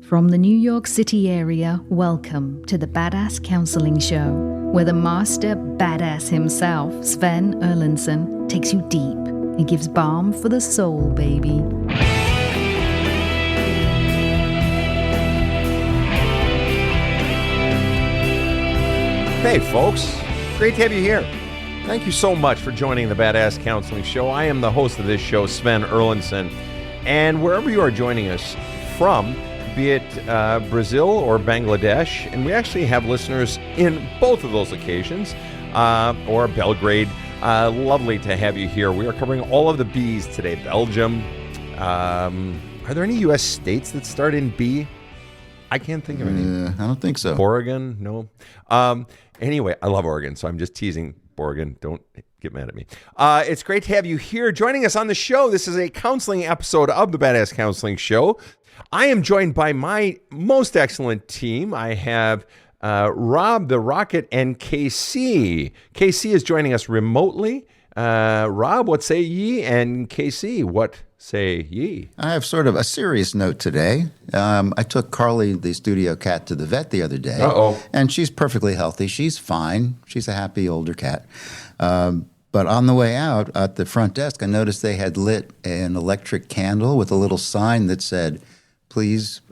From the New York City area, welcome to the Badass Counseling Show, where the master badass himself, Sven Erlandson, takes you deep and gives balm for the soul, baby. Hey folks, great to have you here. Thank you so much for joining the Badass Counseling Show. I am the host of this show, Sven Erlandson, and wherever you are joining us from, be it Brazil or Bangladesh, and we actually have listeners in both of those occasions, or Belgrade. Lovely to have you here. We are covering all of the B's today. Belgium. Are there any U.S. states that start in B? I can't think of any. I don't think so. Oregon? No. Anyway, I love Oregon, so I'm just teasing Oregon. Don't get mad at me. It's great to have you here joining us on the show. This is a counseling episode of the Badass Counseling Show. I am joined by my most excellent team. I have Rob the Rocket and KC. KC is joining us remotely. Rob, what say ye? And KC, what say ye? I have sort of a serious note today. I took Carly, the studio cat, to the vet the other day. And she's perfectly healthy. She's fine. She's a happy older cat. But on the way out at the front desk, I noticed they had lit an electric candle with a little sign that said, please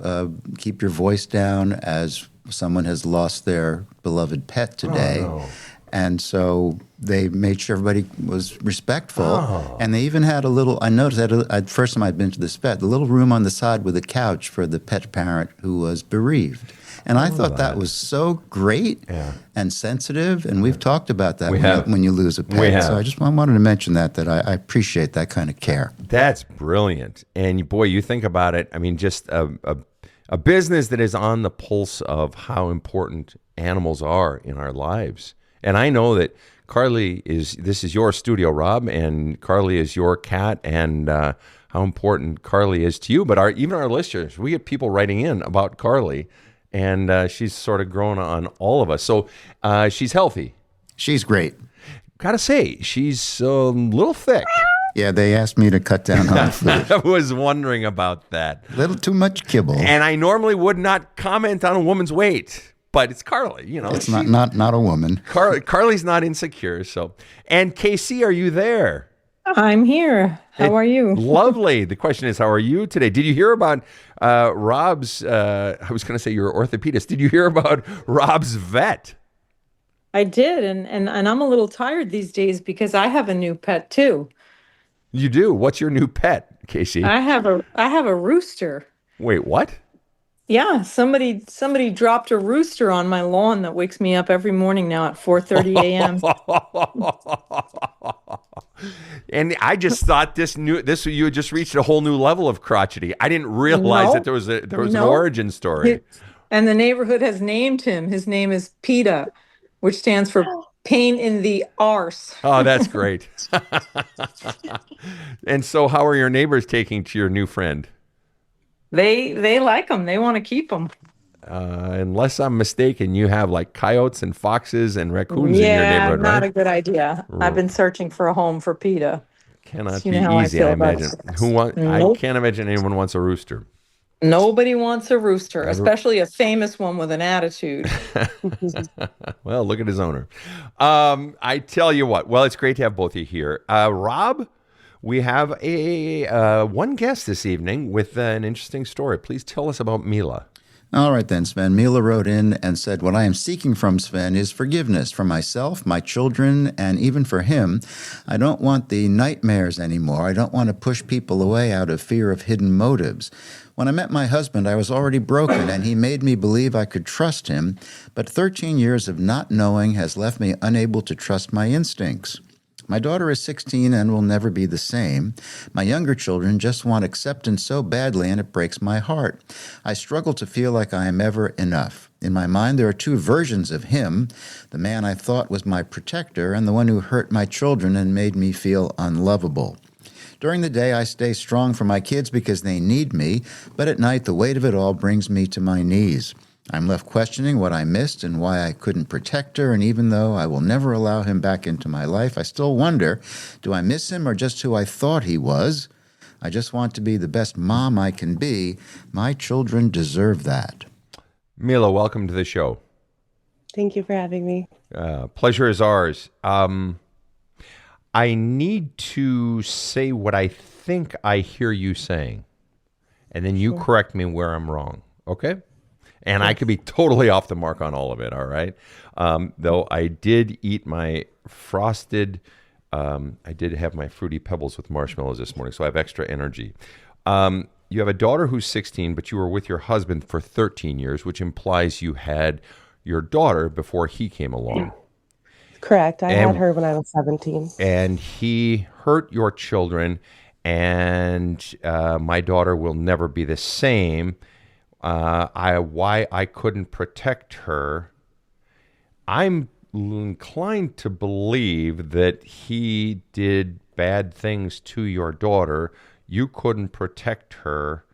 keep your voice down as someone has lost their beloved pet today. Oh, no. And so they made sure everybody was respectful. Oh. And they even had a little, I noticed that first time I'd been to this vet, the little room on the side with a couch for the pet parent who was bereaved. And I thought that was so great and sensitive. And we've talked about that when you lose a pet. So I wanted to mention that I appreciate that kind of care. That's brilliant. And boy, you think about it, I mean, just a business that is on the pulse of how important animals are in our lives. And I know that this is your studio, Rob, and Carly is your cat, and how important Carly is to you. But even our listeners, we get people writing in about Carly, and she's sort of grown on all of us. So she's healthy. She's great. Gotta say, she's a little thick. Yeah, they asked me to cut down on food. I was wondering about that. A little too much kibble. And I normally would not comment on a woman's weight. But it's Carly, you know. It's not a woman. Carly's not insecure, so. And KC, are you there? I'm here. How are you? Lovely. The question is, how are you today? Did you hear about Rob's, I was going to say you're an orthopedist. Did you hear about Rob's vet? I did, and I'm a little tired these days because I have a new pet too. You do? What's your new pet, KC? I have a rooster. Wait, what? Yeah, somebody dropped a rooster on my lawn that wakes me up every morning now at 4:30 a.m. And I just thought you had just reached a whole new level of crotchety. I didn't realize that there was an origin story. And the neighborhood has named him. His name is PETA, which stands for pain in the arse. Oh, that's great. And so how are your neighbors taking to your new friend? They like them. They want to keep them. Unless I'm mistaken, you have like coyotes and foxes and raccoons in your neighborhood, right? Yeah, not a good idea. I've been searching for a home for PETA. Cannot be easy, I imagine. Nope. I can't imagine anyone wants a rooster. Nobody wants a rooster, especially a famous one with an attitude. Well, look at his owner. I tell you what. Well, it's great to have both of you here. Rob, we have one guest this evening with an interesting story. Please tell us about Mila. All right then, Sven. Mila wrote in and said, what I am seeking from Sven is forgiveness for myself, my children, and even for him. I don't want the nightmares anymore. I don't want to push people away out of fear of hidden motives. When I met my husband, I was already broken, and he made me believe I could trust him, but 13 years of not knowing has left me unable to trust my instincts. My daughter is 16 and will never be the same. My younger children just want acceptance so badly, and it breaks my heart. I struggle to feel like I am ever enough. In my mind, there are two versions of him, the man I thought was my protector and the one who hurt my children and made me feel unlovable. During the day, I stay strong for my kids because they need me, but at night, the weight of it all brings me to my knees. I'm left questioning what I missed and why I couldn't protect her, and even though I will never allow him back into my life, I still wonder, do I miss him or just who I thought he was? I just want to be the best mom I can be. My children deserve that. Mila, welcome to the show. Thank you for having me. Pleasure is ours. I need to say what I think I hear you saying, and then you correct me where I'm wrong, okay? And I could be totally off the mark on all of it, all right? Though I did eat my frosted, I did have my Fruity Pebbles with marshmallows this morning, so I have extra energy. You have a daughter who's 16, but you were with your husband for 13 years, which implies you had your daughter before he came along. Correct. I had her when I was 17. And he hurt your children, and my daughter will never be the same. Why I couldn't protect her, I'm inclined to believe that he did bad things to your daughter. You couldn't protect her,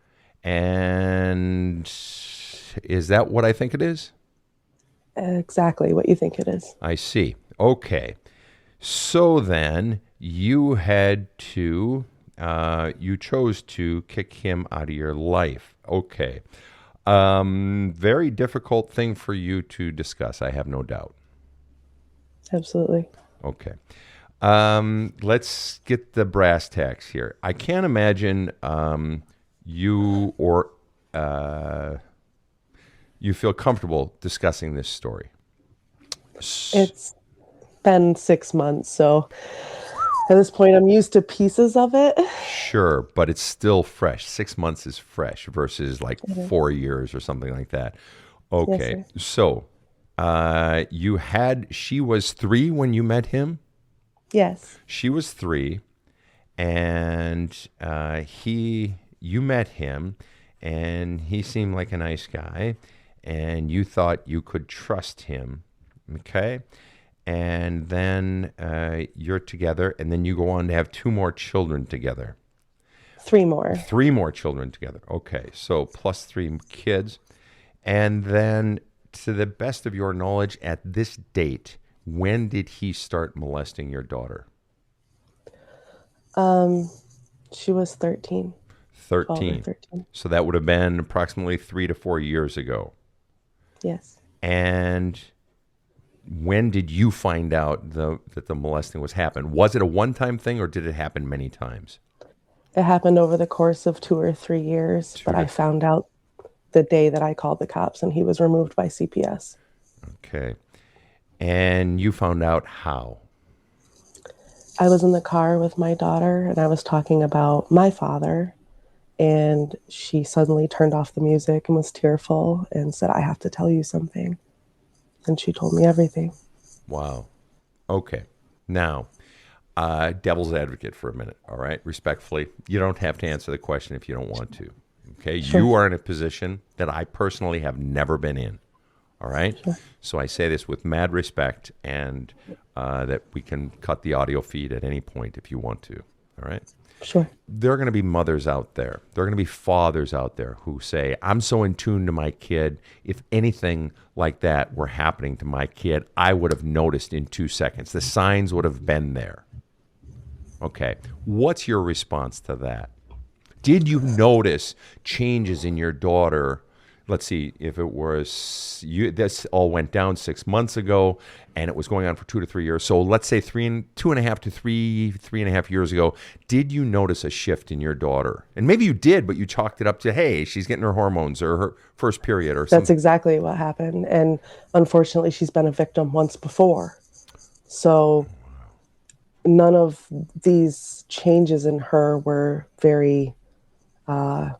and is that what I think it is? Exactly what you think it is. I see. Okay. So then you had to, you chose to kick him out of your life. Okay. Very difficult thing for you to discuss, I have no doubt. Absolutely. Okay. Let's get the brass tacks here. I can't imagine you or you feel comfortable discussing this story. It's been 6 months, so at this point I'm used to pieces of it. Sure, but it's still fresh. 6 months is fresh versus like 4 years or something like that. Okay, Yes, so she was 3 when you met him? Yes. She was 3, and you met him, and he seemed like a nice guy, and you thought you could trust him, okay? And then you're together, and then you go on to have 2 more children together. 3 more. 3 more children together. Okay, so plus 3 kids. And then, to the best of your knowledge, at this date, when did he start molesting your daughter? She was 13. 13. 13. So that would have been approximately 3 to 4 years ago. Yes. And when did you find out that the molesting was happening? Was it a one-time thing, or did it happen many times? It happened over the course of 2 or 3 years, but I found out the day that I called the cops, and he was removed by CPS. Okay. And you found out how? I was in the car with my daughter, and I was talking about my father, and she suddenly turned off the music and was tearful and said, "I have to tell you something." And she told me everything. Wow. Okay. Now, devil's advocate for a minute, all right? Respectfully, you don't have to answer the question if you don't want to, okay? Sure. You are in a position that I personally have never been in, all right? Sure. So I say this with mad respect, and that we can cut the audio feed at any point if you want to, all right? Sure. There are going to be mothers out there. There are going to be fathers out there who say, I'm so in tune to my kid. If anything like that were happening to my kid, I would have noticed in 2 seconds. The signs would have been there. Okay. What's your response to that? Did you notice changes in your daughter? Let's see, if it was, this all went down 6 months ago, and it was going on for 2 to 3 years. So let's say 2.5 to 3.5 years ago, did you notice a shift in your daughter? And maybe you did, but you chalked it up to, hey, she's getting her hormones or her first period or something. That's exactly what happened. And unfortunately, she's been a victim once before. So none of these changes in her were very, I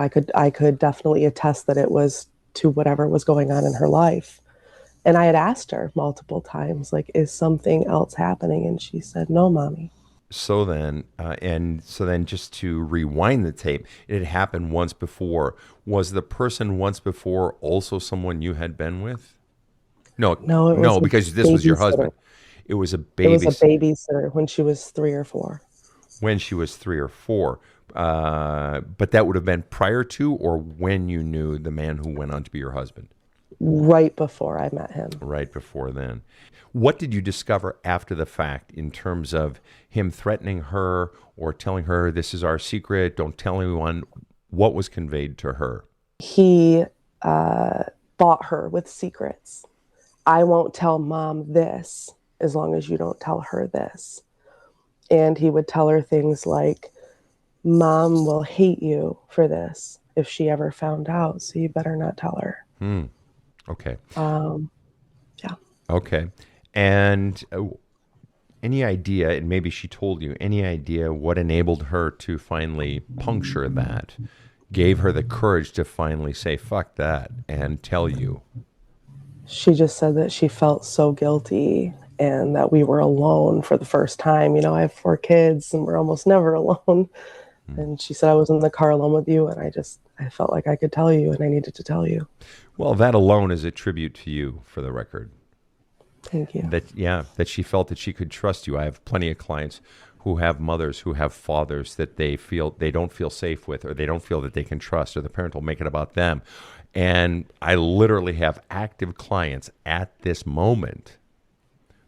could definitely attest that it was to whatever was going on in her life. And I had asked her multiple times, like, is something else happening? And she said, no, mommy. So then, just to rewind the tape, it had happened once before. Was the person once before also someone you had been with? No, because this was your husband. It was a babysitter. It was a babysitter when she was 3 or 4. When she was 3 or 4. But that would have been prior to or when you knew the man who went on to be your husband? right before I met him. Right before then. What did you discover after the fact in terms of him threatening her or telling her, this is our secret, don't tell anyone? What was conveyed to her? He bought her with secrets. I won't tell mom this as long as you don't tell her this. And he would tell her things like, mom will hate you for this if she ever found out, so you better not tell her. Okay. Yeah. Okay. And any idea, and maybe she told you, any idea what enabled her to finally puncture that, gave her the courage to finally say, fuck that, and tell you? She just said that she felt so guilty and that we were alone for the first time. You know, I have 4 kids and we're almost never alone. And she said, I was in the car alone with you and I felt like I could tell you and I needed to tell you. Well, that alone is a tribute to you, for the record. Thank you. That she felt that she could trust you. I have plenty of clients who have mothers, who have fathers that they don't feel safe with, or they don't feel that they can trust, or the parent will make it about them. And I literally have active clients at this moment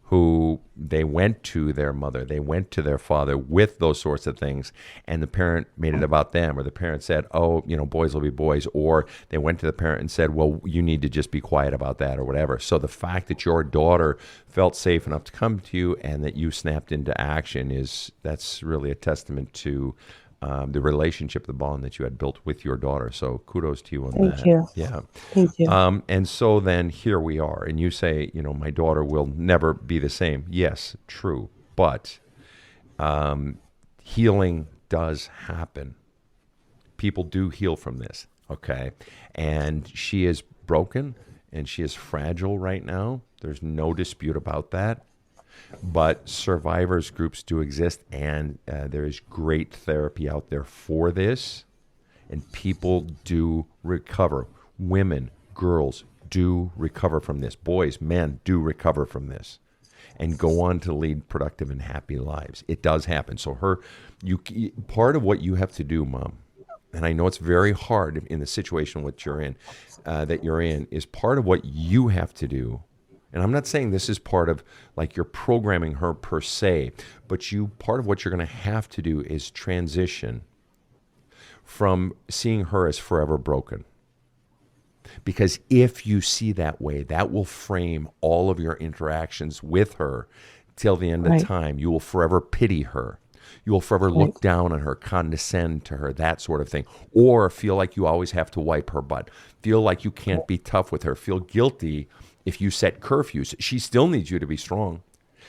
who they went to their mother, they went to their father with those sorts of things, and the parent made it about them, or the parent said, oh, boys will be boys, or they went to the parent and said, well, you need to just be quiet about that, or whatever. So the fact that your daughter felt safe enough to come to you and that you snapped into action, that's really a testament to the relationship, the bond that you had built with your daughter. So kudos to you on that. Thank you. Yeah. Thank you. And so then here we are, and you say, my daughter will never be the same. Yes, true. But healing does happen. People do heal from this, okay? And she is broken and she is fragile right now. There's no dispute about that. But survivors groups do exist, and there is great therapy out there for this, and people do recover. Women, girls do recover from this. Boys, men do recover from this and go on to lead productive and happy lives. It does happen. So part of what you have to do, Mom, and I know it's very hard in the situation that you're in, is part of what you have to do. And I'm not saying this is part of like you're programming her per se, but part of what you're going to have to do is transition from seeing her as forever broken. Because if you see that way, that will frame all of your interactions with her till the end of time. You will forever pity her. You will forever look down on her, condescend to her, that sort of thing. Or feel like you always have to wipe her butt. Feel like you can't be tough with her. Feel guilty if you set curfews. She still needs you to be strong.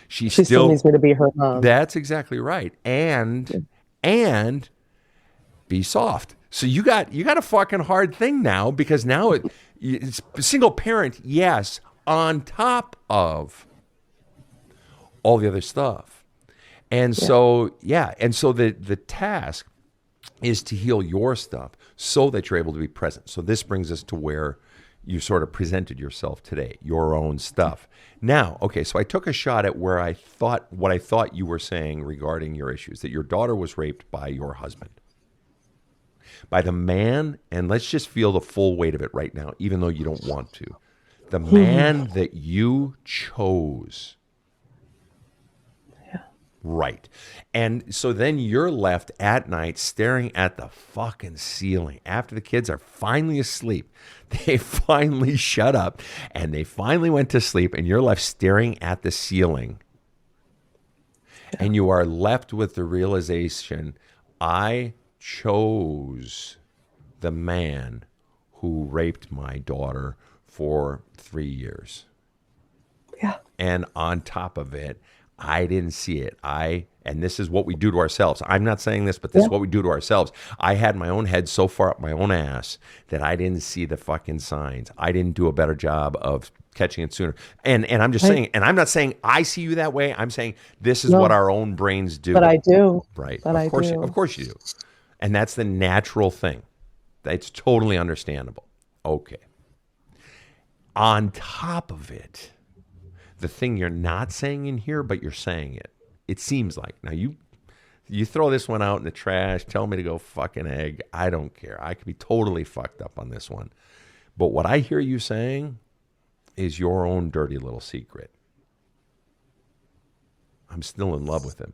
She still needs me to be her mom. That's exactly right. And be soft. So you got a fucking hard thing now, because now it's single parent, yes, on top of all the other stuff. And so the task is to heal your stuff so that you're able to be present. So this brings us to where you sort of presented yourself today, your own stuff. Now, okay, so I took a shot at what I thought you were saying regarding your issues, that your daughter was raped by your husband, by the man, and let's just feel the full weight of it right now, even though you don't want to. The man that you chose. Right. And so then you're left at night staring at the fucking ceiling after the kids are finally asleep. They finally shut up and they finally went to sleep, and you're left staring at the ceiling. And you are left with the realization, I chose the man who raped my daughter for 3 years. Yeah. And on top of it, I didn't see it. And this is what we do to ourselves. I'm not saying this, but this is what we do to ourselves. I had my own head so far up my own ass that I didn't see the fucking signs. I didn't do a better job of catching it sooner. And I'm just saying, and I'm not saying I see you that way. I'm saying this is what our own brains do. But I do. Right. But of course you do. And that's the natural thing. It's totally understandable. Okay. On top of it, the thing you're not saying in here, but you're saying it. It seems like. Now, you throw this one out in the trash, tell me to go fucking egg. I don't care. I could be totally fucked up on this one. But what I hear you saying is your own dirty little secret. I'm still in love with him.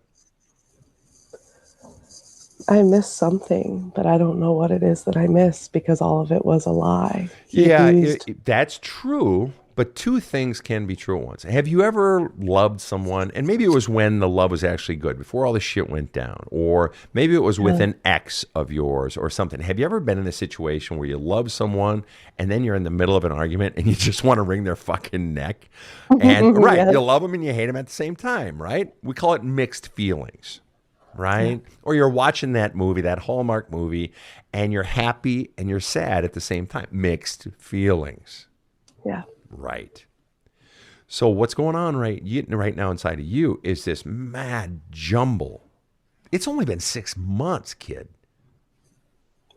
I miss something, but I don't know what it is that I miss because all of it was a lie. He abused. That's true. But two things can be true at once. Have you ever loved someone, and maybe it was when the love was actually good, before all the shit went down, or maybe it was with an ex of yours or something. Have you ever been in a situation where you love someone and then you're in the middle of an argument and you just want to wring their fucking neck? And right, you love them and you hate them at the same time, right? We call it mixed feelings, right? Yeah. Or you're watching that movie, that Hallmark movie, and you're happy and you're sad at the same time. Mixed feelings. Yeah. Right. So what's going on right now inside of you is this mad jumble. It's only been 6 months, kid.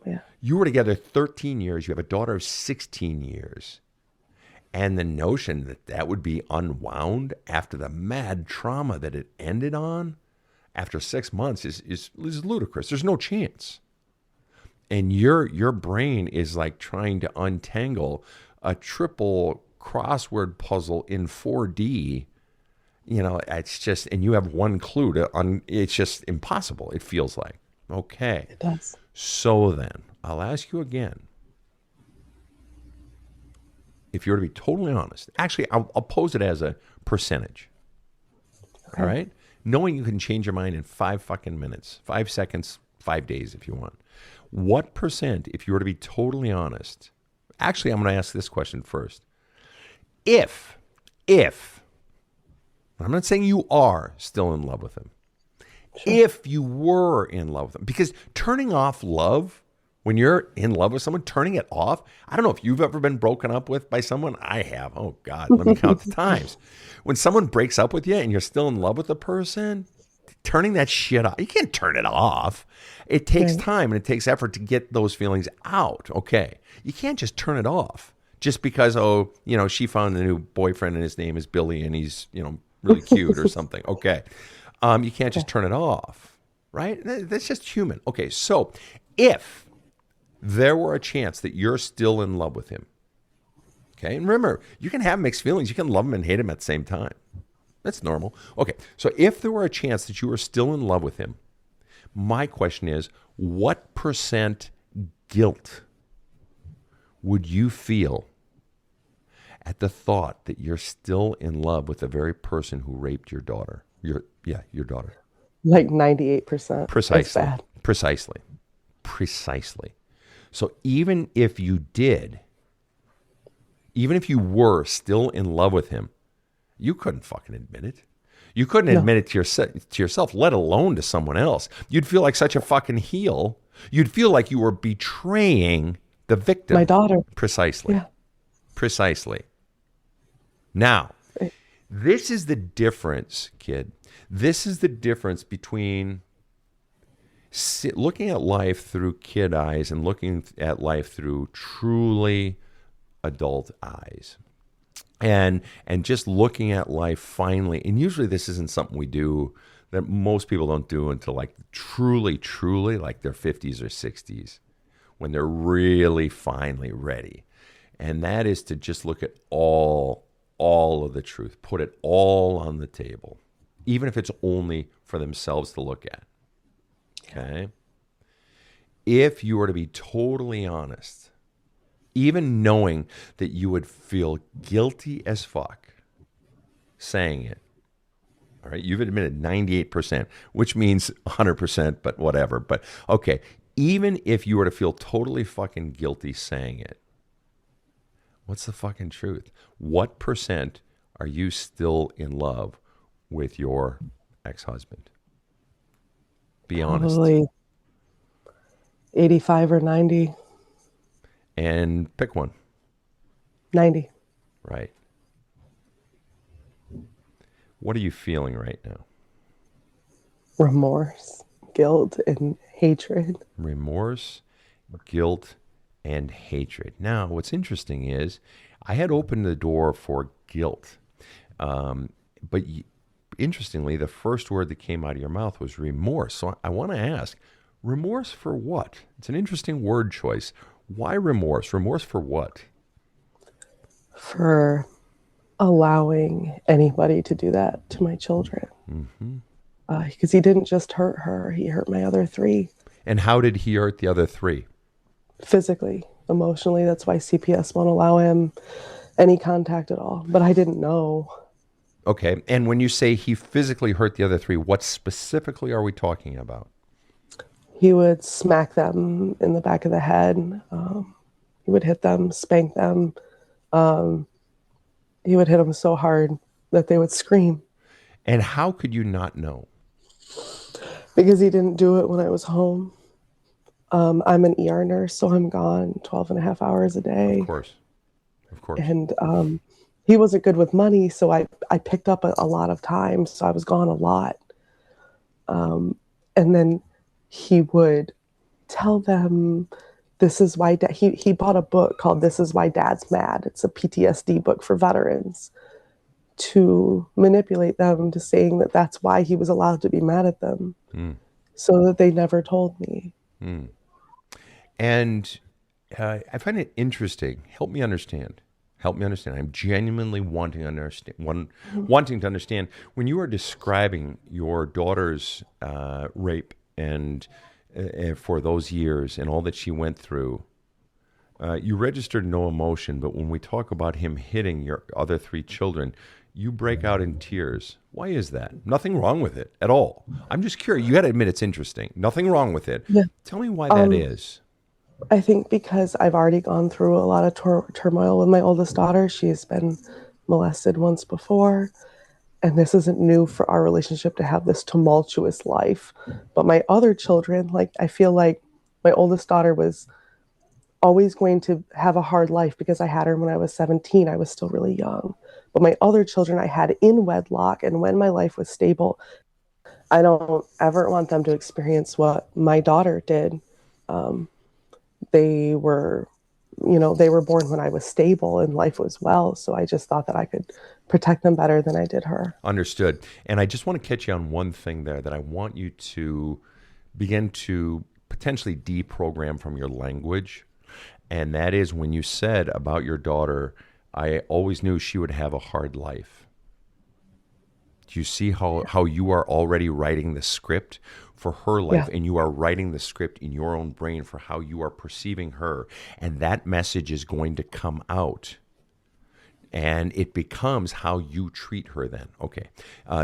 Yeah. You were together 13 years. You have a daughter of 16 years. And the notion that that would be unwound after the mad trauma that it ended on after 6 months is ludicrous. There's no chance. And your brain is like trying to untangle a triple crossword puzzle in 4D. You know, it's just, and you have one clue it's just impossible. It feels like. Okay. It does. So then, I'll ask you again. If you were to be totally honest, actually, I'll pose it as a percentage. Okay. All right? Knowing you can change your mind in 5 fucking minutes, 5 seconds, 5 days if you want. What percent, if you were to be totally honest, actually, I'm going to ask this question first. If, I'm not saying you are still in love with him. Sure. If you were in love with him, because turning off love, when you're in love with someone, turning it off, I don't know if you've ever been broken up with by someone. I have. Oh, God, let me count the times. When someone breaks up with you and you're still in love with the person, turning that shit off, you can't turn it off. It takes time and it takes effort to get those feelings out. Okay. You can't just turn it off just because, she found a new boyfriend and his name is Billy and he's, really cute or something. Okay. You can't just turn it off, right? That's just human. Okay. So if there were a chance that you're still in love with him, okay, and remember, you can have mixed feelings. You can love him and hate him at the same time. That's normal. Okay, so if there were a chance that you were still in love with him, my question is, what percent guilt would you feel at the thought that you're still in love with the very person who raped your daughter? Your daughter. Like 98%. Precisely. That's bad. Precisely. So even if you were still in love with him, you couldn't fucking admit it. You couldn't admit it to yourself, let alone to someone else. You'd feel like such a fucking heel. You'd feel like you were betraying the victim. My daughter. Precisely. Yeah. Precisely. Now, this is the difference, kid. This is the difference between looking at life through kid eyes and looking at life through truly adult eyes. And just looking at life finally, and usually this isn't something we do, that most people don't do until like truly like their 50s or 60s, when they're really finally ready. And that is to just look at all of the truth, put it all on the table, even if it's only for themselves to look at. Okay? If you were to be totally honest, even knowing that you would feel guilty as fuck saying it, all right, you've admitted 98%, which means 100%, but whatever. But okay, even if you were to feel totally fucking guilty saying it, what's the fucking truth? What percent are you still in love with your ex-husband? Be honest. Probably 85 or 90. And pick one. 90. Right. What are you feeling right now? Remorse, guilt, and hatred. Remorse, guilt, and hatred. Now, what's interesting is I had opened the door for guilt. But interestingly, the first word that came out of your mouth was remorse. So I want to ask, remorse for what? It's an interesting word choice. Why remorse? Remorse for what? For allowing anybody to do that to my children. Because he didn't just hurt her, he hurt my other three. And how did he hurt the other three? Physically, emotionally. That's why CPS won't allow him any contact at all. But I didn't know. Okay. And when you say he physically hurt the other three, what specifically are we talking about? He would smack them in the back of the head. He would hit them, spank them. He would hit them so hard that they would scream. And how could you not know? Because he didn't do it when I was home. I'm an ER nurse, so I'm gone 12 and a half hours a day. Of course. And he wasn't good with money, so I picked up a lot of time, so I was gone a lot. And then he would tell them, this is why he bought a book called This Is Why Dad's Mad. It's a PTSD book for veterans, to manipulate them to saying that that's why he was allowed to be mad at them, so that they never told me. And I find it interesting. Help me understand. I'm genuinely wanting to understand. When you are describing your daughter's rape and for those years and all that she went through, you registered no emotion. But when we talk about him hitting your other three children, you break out in tears. Why is that? Nothing wrong with it at all. I'm just curious. You got to admit it's interesting. Nothing wrong with it. Yeah. Tell me why that is. I think because I've already gone through a lot of turmoil with my oldest daughter. She's been molested once before, and this isn't new for our relationship to have this tumultuous life. But my other children, I feel like my oldest daughter was always going to have a hard life because I had her when I was 17. I was still really young. But my other children I had in wedlock, and when my life was stable, I don't ever want them to experience what my daughter did. They were born when I was stable and life was well. So I just thought that I could protect them better than I did her. Understood. And I just want to catch you on one thing there that I want you to begin to potentially deprogram from your language. And that is when you said about your daughter, I always knew she would have a hard life. Do you see how you are already writing the script for her life, and you are writing the script in your own brain for how you are perceiving her, and that message is going to come out, and it becomes how you treat her then. Okay,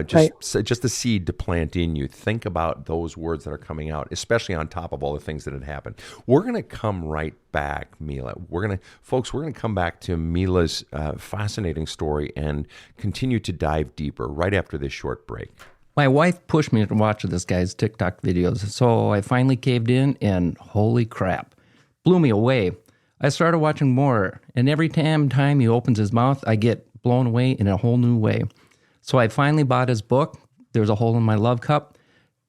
just a seed to plant in you. Think about those words that are coming out, especially on top of all the things that had happened. We're going to come right back, Mila. We're going to come back to Mila's fascinating story and continue to dive deeper right after this short break. My wife pushed me to watch this guy's TikTok videos, so I finally caved in, and holy crap, blew me away. I started watching more, and every time he opens his mouth, I get blown away in a whole new way. So I finally bought his book, There's a Hole in My Love Cup.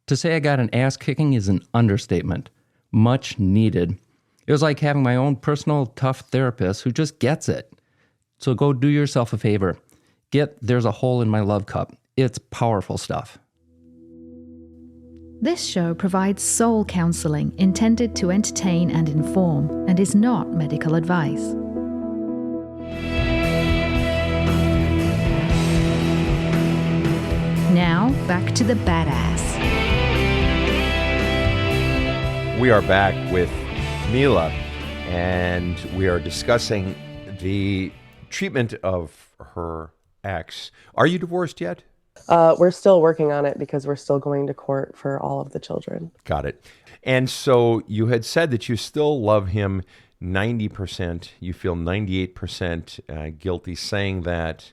To say I got an ass kicking is an understatement. Much needed. It was like having my own personal tough therapist who just gets it. So go do yourself a favor. Get There's a Hole in My Love Cup. It's powerful stuff. This show provides soul counseling intended to entertain and inform, and is not medical advice. Now, back to the badass. We are back with Mila, and we are discussing the treatment of her ex. Are you divorced yet? We're still working on it because we're still going to court for all of the children. Got it. And so you had said that you still love him 90%. You feel 98% guilty saying that.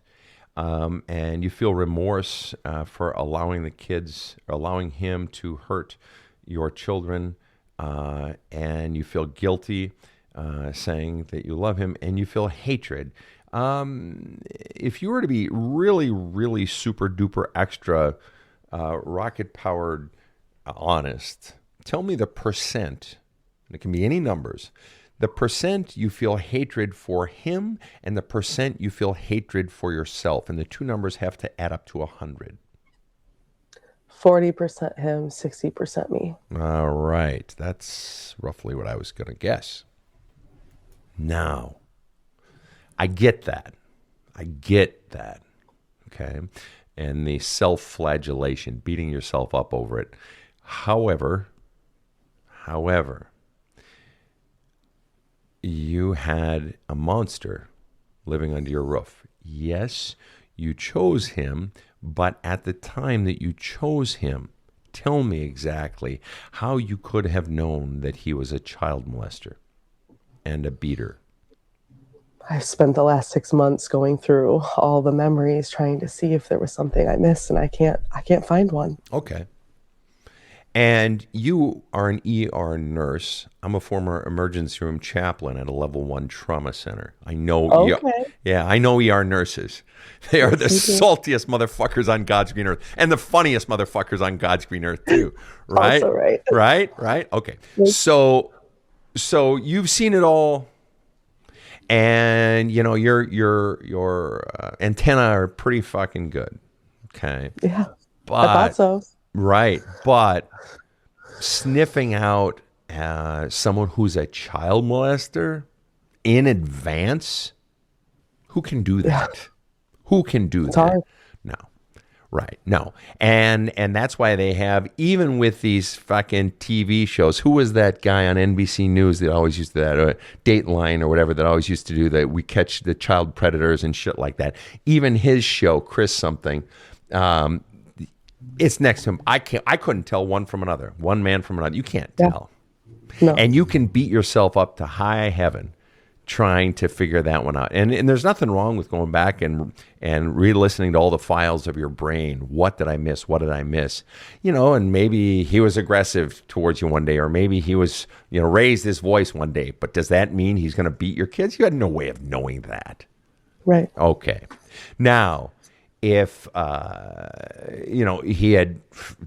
And you feel remorse for allowing him to hurt your children. And you feel guilty saying that you love him, and you feel hatred. If you were to be really, really super duper extra rocket powered honest, tell me the percent, and it can be any numbers, the percent you feel hatred for him and the percent you feel hatred for yourself. And the two numbers have to add up to 100. 40% him, 60% me. All right. That's roughly what I was going to guess. Now, I get that. I get that. Okay. And the self-flagellation, beating yourself up over it. However, you had a monster living under your roof. Yes, you chose him, but at the time that you chose him, tell me exactly how you could have known that he was a child molester and a beater. I've spent the last 6 months going through all the memories, trying to see if there was something I missed, and I can't find one. Okay. And you are an ER nurse. I'm a former emergency room chaplain at a level 1 trauma center. I know. Okay. I know ER nurses. They are the saltiest motherfuckers on God's green earth, and the funniest motherfuckers on God's green earth too. Right? Also right. Right. Okay. So you've seen it all, and you know your antennae are pretty fucking good. Okay. Yeah. But, I thought so. Right, but sniffing out someone who's a child molester in advance, who can do that? Yeah. Who can do It's that? hard. No. Right, no. And that's why they have, even with these fucking TV shows, who was that guy on NBC News that always used to that, Dateline or whatever, that always used to do that, we catch the child predators and shit like that. Even his show, Chris something, it's next to him. I couldn't tell one from another, one man from another. You can't tell. No. And you can beat yourself up to high heaven trying to figure that one out. And there's nothing wrong with going back and re-listening to all the files of your brain. What did I miss? What did I miss? You know, and maybe he was aggressive towards you one day, or maybe he was, raised his voice one day. But does that mean he's going to beat your kids? You had no way of knowing that. Right. Okay. Now, if he had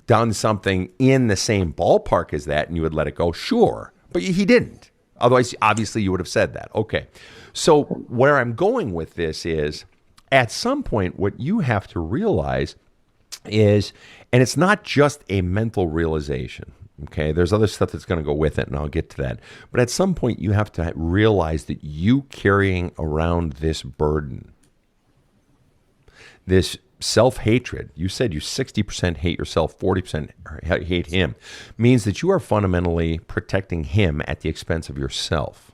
done something in the same ballpark as that and you would let it go, sure. But he didn't. Otherwise, obviously, you would have said that. Okay. So where I'm going with this is, at some point, what you have to realize is, and it's not just a mental realization, okay? There's other stuff that's going to go with it, and I'll get to that. But at some point, you have to realize that you carrying around this burden, this self-hatred, you said you 60% hate yourself, 40% hate him, means that you are fundamentally protecting him at the expense of yourself.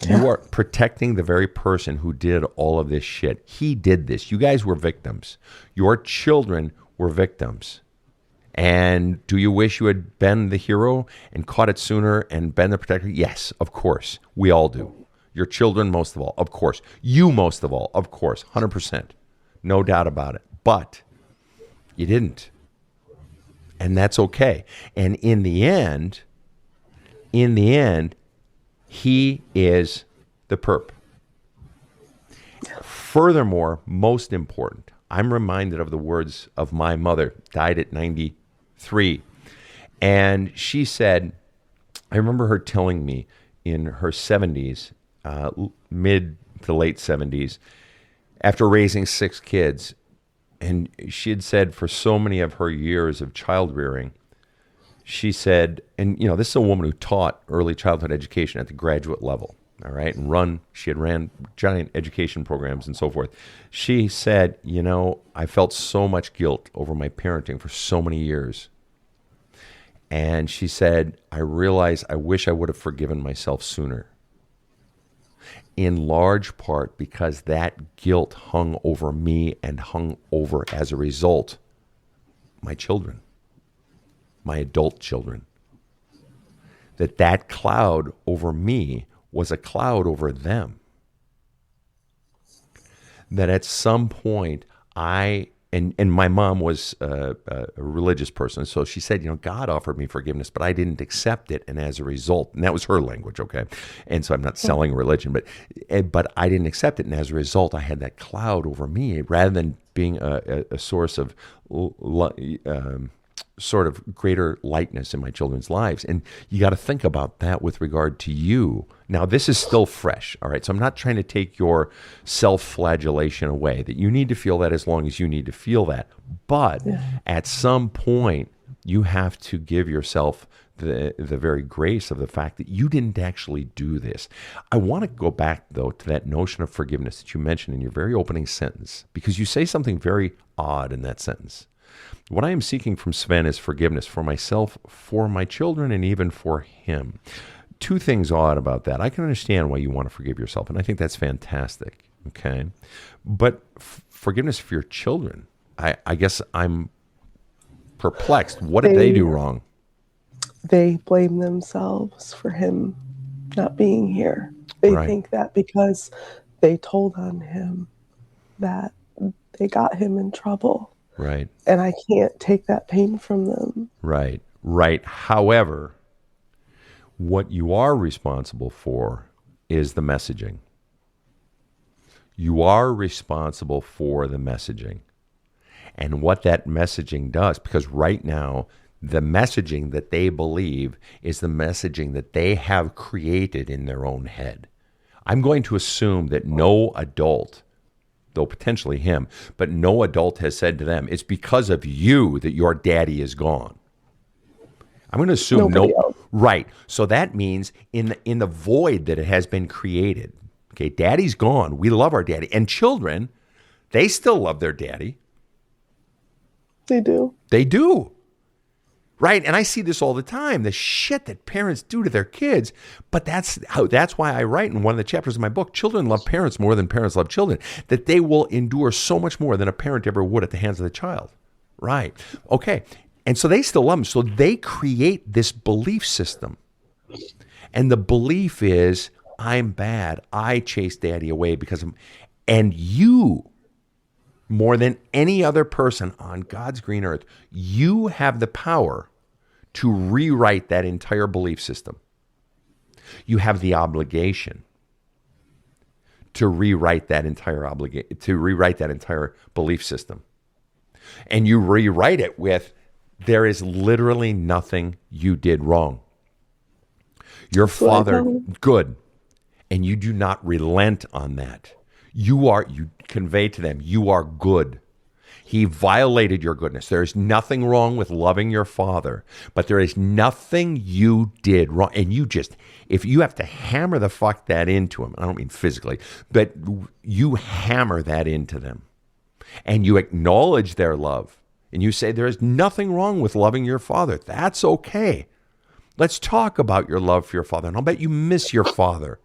Yeah. You are protecting the very person who did all of this shit. He did this. You guys were victims. Your children were victims. And do you wish you had been the hero and caught it sooner and been the protector? Yes, of course. We all do. Your children, most of all, of course. You, most of all, of course, 100%. No doubt about it. But you didn't. And that's okay. And in the end, he is the perp. Furthermore, most important, I'm reminded of the words of my mother, died at 93. And she said, I remember her telling me in her 70s, mid to late 70s, after raising 6 kids, and she had said for so many of her years of child rearing, she said, and this is a woman who taught early childhood education at the graduate level, all right, and she had ran giant education programs and so forth. She said, I felt so much guilt over my parenting for so many years. And she said, I realized I wish I would have forgiven myself sooner. In large part because that guilt hung over me and hung over, as a result, my children, my adult children. That cloud over me was a cloud over them. That at some point and my mom was a religious person, so she said, God offered me forgiveness, but I didn't accept it, and as a result, and that was her language, okay? And so I'm not selling religion, but I didn't accept it, and as a result, I had that cloud over me, rather than being a source of sort of greater lightness in my children's lives. And you got to think about that with regard to you. Now, this is still fresh, all right? So I'm not trying to take your self-flagellation away, that you need to feel that as long as you need to feel that. But at some point, you have to give yourself the very grace of the fact that you didn't actually do this. I want to go back, though, to that notion of forgiveness that you mentioned in your very opening sentence, because you say something very odd in that sentence. What I am seeking from Sven is forgiveness for myself, for my children, and even for him. Two things odd about that. I can understand why you want to forgive yourself, and I think that's fantastic, okay? But forgiveness for your children, I guess I'm perplexed. What did they do wrong? They blame themselves for him not being here. They Right. think that because they told on him that they got him in trouble. Right. And I can't take that pain from them. Right. Right. However, what you are responsible for is the messaging. You are responsible for the messaging. And what that messaging does, because right now, the messaging that they believe is the messaging that they have created in their own head. I'm going to assume that no adult, though potentially him, but no adult has said to them, it's because of you that your daddy is gone. I'm going to assume Nobody else. Right. So that means in the void that it has been created, okay, daddy's gone. We love our daddy. And children, they still love their daddy. They do. They do. Right? And I see this all the time, the shit that parents do to their kids. But that's why I write in one of the chapters of my book, children love parents more than parents love children, that they will endure so much more than a parent ever would at the hands of the child. Right. Okay. And so they still love them. So they create this belief system. And the belief is, I'm bad. I chased daddy away because of, and you, more than any other person on God's green earth, you have the power to rewrite that entire belief system. You have the obligation to rewrite that entire belief system. And you rewrite it with, there is literally nothing you did wrong. Your father, good. And you do not relent on that. You convey to them, you are good. He violated your goodness. There is nothing wrong with loving your father, but there is nothing you did wrong. And if you have to hammer the fuck that into him, I don't mean physically, but you hammer that into them and you acknowledge their love and you say, there is nothing wrong with loving your father. That's okay. Let's talk about your love for your father. And I'll bet you miss your father.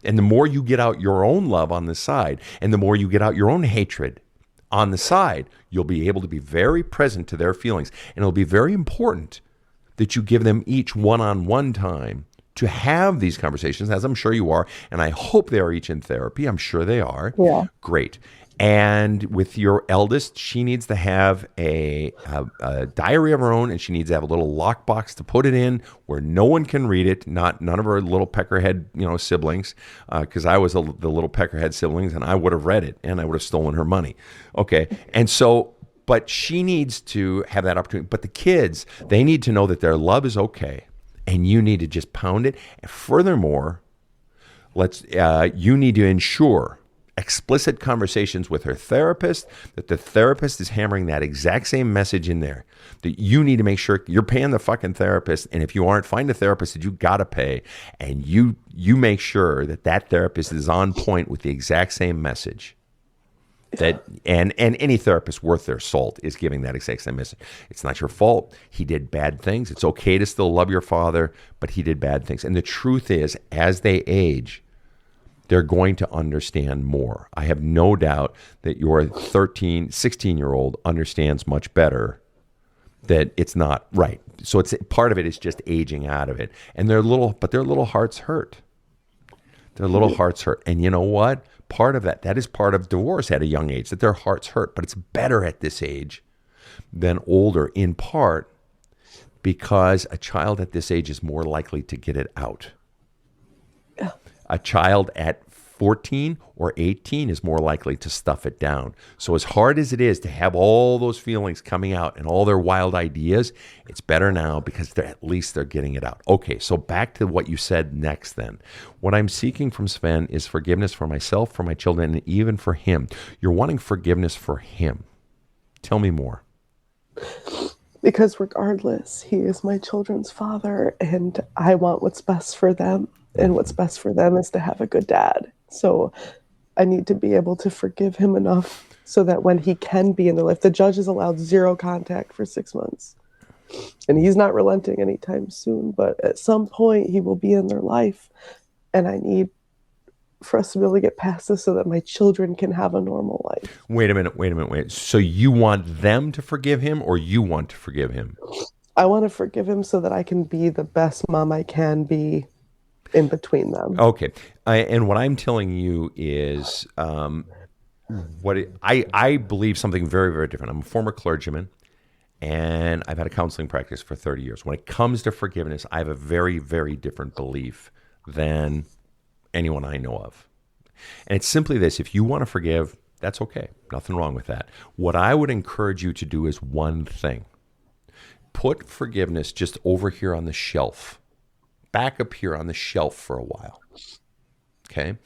And the more you get out your own love on the side, and the more you get out your own hatred on the side, you'll be able to be very present to their feelings. And it'll be very important that you give them each one-on-one time to have these conversations, as I'm sure you are. And I hope they are each in therapy. I'm sure they are. Yeah. Great. And with your eldest, she needs to have a diary of her own, and she needs to have a little lockbox to put it in where no one can read it. None of her little peckerhead, siblings, because I was the little peckerhead siblings, and I would have read it, and I would have stolen her money. Okay, and so, but she needs to have that opportunity. But the kids, they need to know that their love is okay, and you need to just pound it. And furthermore, you need to ensure explicit conversations with her therapist, that the therapist is hammering that exact same message in there, that you need to make sure you're paying the fucking therapist. And if you aren't, find a therapist that you got to pay. And you make sure that therapist is on point with the exact same message. That and any therapist worth their salt is giving that exact same message. It's not your fault. He did bad things. It's okay to still love your father, but he did bad things. And the truth is, as they age, they're going to understand more. I have no doubt that your 16-year-old understands much better that it's not right. So it's part of it is just aging out of it. And their little hearts hurt. Their little hearts hurt. And you know what? Part of that is part of divorce at a young age, that their hearts hurt. But it's better at this age than older, in part because a child at this age is more likely to get it out. A child at 14 or 18 is more likely to stuff it down. So as hard as it is to have all those feelings coming out and all their wild ideas, it's better now because at least they're getting it out. Okay, so back to what you said next then. What I'm seeking from Sven is forgiveness for myself, for my children, and even for him. You're wanting forgiveness for him. Tell me more. Because regardless, he is my children's father, and I want what's best for them. And what's best for them is to have a good dad. So I need to be able to forgive him enough so that when he can be in their life, the judge has allowed 0 contact for 6 months. And he's not relenting anytime soon, but at some point he will be in their life. And I need for us to be able to get past this so that my children can have a normal life. Wait a minute. So you want them to forgive him, or you want to forgive him? I want to forgive him so that I can be the best mom I can be in between them. Okay. And what I'm telling you is I believe something very, very different. I'm a former clergyman, and I've had a counseling practice for 30 years. When it comes to forgiveness, I have a very, very different belief than anyone I know of. And it's simply this: if you want to forgive, that's okay. Nothing wrong with that. What I would encourage you to do is one thing. Put forgiveness just over here on the shelf. Back up here on the shelf for a while. Okay?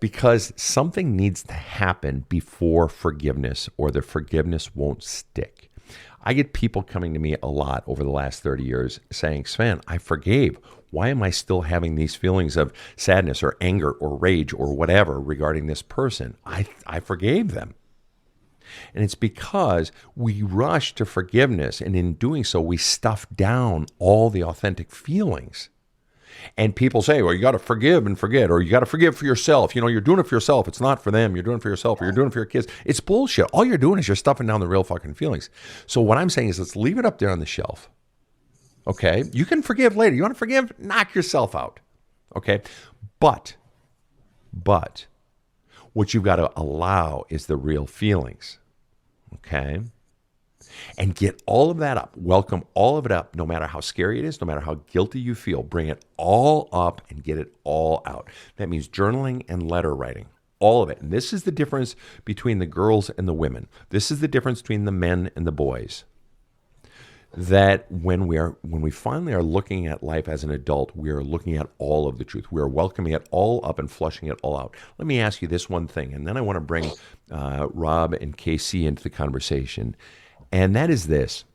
Because something needs to happen before forgiveness, or the forgiveness won't stick. I get people coming to me a lot over the last 30 years saying, Sven, I forgave. Why am I still having these feelings of sadness or anger or rage or whatever regarding this person? I forgave them. And it's because we rush to forgiveness, and in doing so, we stuff down all the authentic feelings. And people say, well, you got to forgive and forget, or you got to forgive for yourself. You know, you're doing it for yourself. It's not for them. You're doing it for yourself, or you're doing it for your kids. It's bullshit. All you're doing is you're stuffing down the real fucking feelings. So what I'm saying is, let's leave it up there on the shelf. Okay? You can forgive later. You want to forgive? Knock yourself out. Okay? But what you've got to allow is the real feelings. Okay? And get all of that up. Welcome all of it up, no matter how scary it is, no matter how guilty you feel. Bring it all up and get it all out. That means journaling and letter writing. All of it. And this is the difference between the girls and the women. This is the difference between the men and the boys. That when we finally are looking at life as an adult, we are looking at all of the truth. We are welcoming it all up and flushing it all out. Let me ask you this one thing, and then I want to bring Rob and KC into the conversation. And that is this: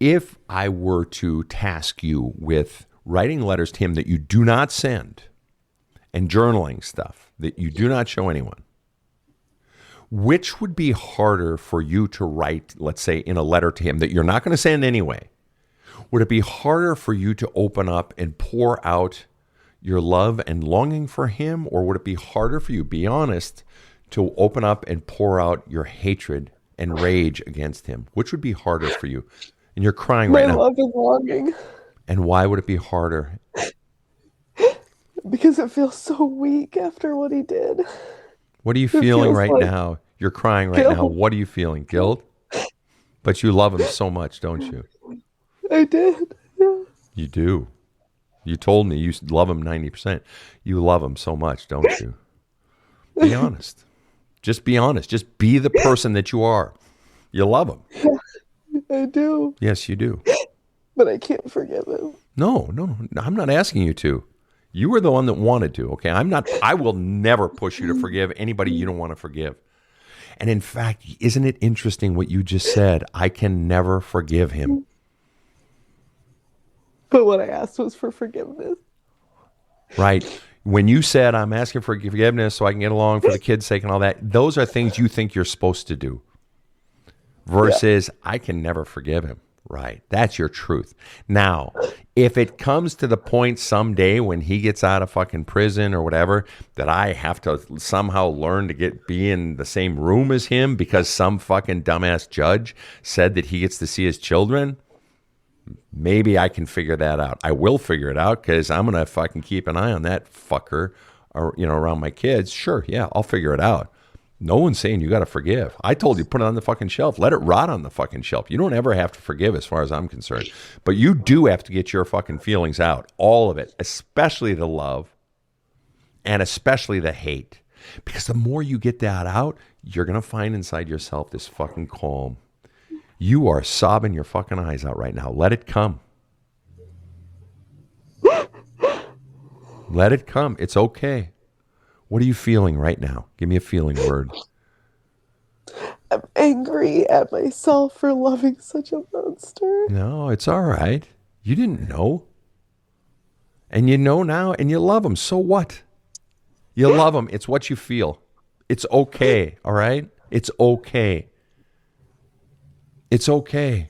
if I were to task you with writing letters to him that you do not send, and journaling stuff that you do not show anyone, which would be harder for you to write, let's say, in a letter to him that you're not going to send anyway? Would it be harder for you to open up and pour out your love and longing for him? Or would it be harder for you, be honest, to open up and pour out your hatred and rage against him? Which would be harder for you? And you're crying right now. My love and longing. And why would it be harder? Because it feels so weak after what he did. What are you feeling right now? You're crying right now. What are you feeling? Guilt? But you love him so much, don't you? I did. Yeah. You do. You told me you love him 90%. You love him so much, don't you? Be honest. Just be honest. Just be the person that you are. You love him. I do. Yes, you do. But I can't forgive him. No, I'm not asking you to. You were the one that wanted to, okay? I will never push you to forgive anybody you don't want to forgive. And in fact, isn't it interesting what you just said? I can never forgive him. But what I asked was for forgiveness. Right. When you said, I'm asking for forgiveness so I can get along for the kids' sake and all that, those are things you think you're supposed to do. Versus, I can never forgive him. Right. That's your truth. Now, if it comes to the point someday when he gets out of fucking prison or whatever, that I have to somehow learn to be in the same room as him because some fucking dumbass judge said that he gets to see his children, maybe I can figure that out. I will figure it out because I'm going to fucking keep an eye on that fucker or, around my kids. Sure. Yeah, I'll figure it out. No one's saying you got to forgive. I told you, put it on the fucking shelf. Let it rot on the fucking shelf. You don't ever have to forgive as far as I'm concerned. But you do have to get your fucking feelings out. All of it. Especially the love. And especially the hate. Because the more you get that out, you're going to find inside yourself this fucking calm. You are sobbing your fucking eyes out right now. Let it come. Let it come. It's okay. What are you feeling right now? Give me a feeling word. I'm angry at myself for loving such a monster. No, it's all right. You didn't know. And you know now, and you love him. So what? You love him. It's what you feel. It's okay, all right? It's okay. It's okay.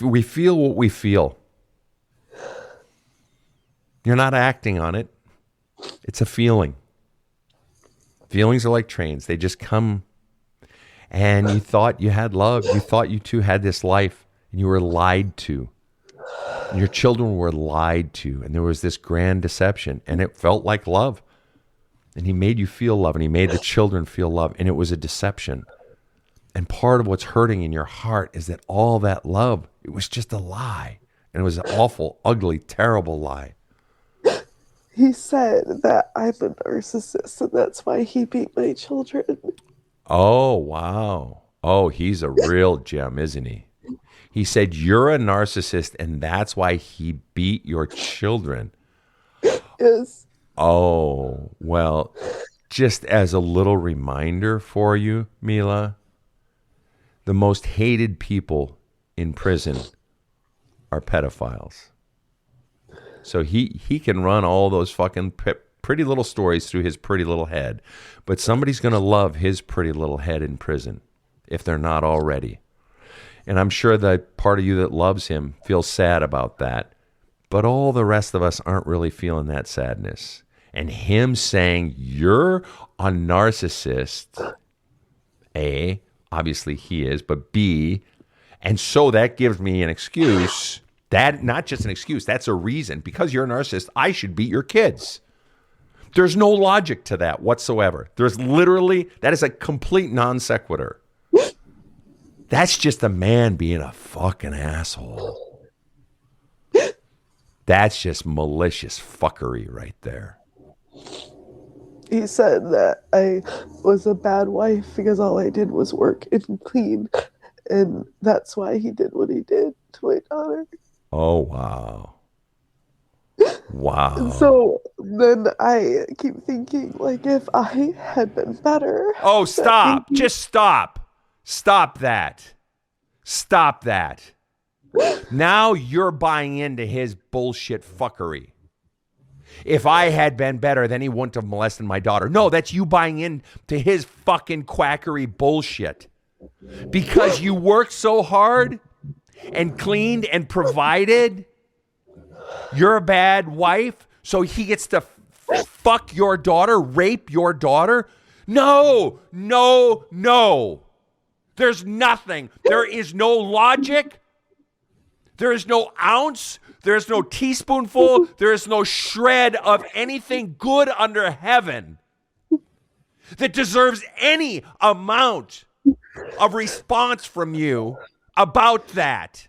We feel what we feel. You're not acting on it. It's a feeling. Feelings are like trains. They just come. And you thought you had love. You thought you two had this life. And you were lied to. And your children were lied to. And there was this grand deception. And it felt like love. And he made you feel love. And he made the children feel love. And it was a deception. And part of what's hurting in your heart is that all that love, it was just a lie. And it was an awful, ugly, terrible lie. He said that I'm a narcissist and that's why he beat my children. Oh, wow. Oh, he's a real gem, isn't he? He said, you're a narcissist and that's why he beat your children. Yes. Oh, well, just as a little reminder for you, Mila, the most hated people in prison are pedophiles. So he can run all those fucking pretty little stories through his pretty little head. But somebody's going to love his pretty little head in prison if they're not already. And I'm sure that part of you that loves him feels sad about that. But all the rest of us aren't really feeling that sadness. And him saying, you're a narcissist, A, obviously he is, but B, and so that gives me an excuse. That, not just an excuse, that's a reason. Because you're a narcissist, I should beat your kids. There's no logic to that whatsoever. There's literally, that is a complete non sequitur. That's just a man being a fucking asshole. That's just malicious fuckery right there. He said that I was a bad wife because all I did was work and clean. And that's why he did what he did to my daughter. Oh, wow. Wow. And so then I keep thinking, like, if I had been better. Oh, stop. Just stop. Stop that. Stop that. Now you're buying into his bullshit fuckery. If I had been better, then he wouldn't have molested my daughter. No, that's you buying into his fucking quackery bullshit. Because you worked so hard and cleaned and provided, you're a bad wife, so he gets to fuck your daughter, rape your daughter? No, no, no. There's nothing. There is no logic. There is no ounce. There is no teaspoonful. There is no shred of anything good under heaven that deserves any amount of response from you about that.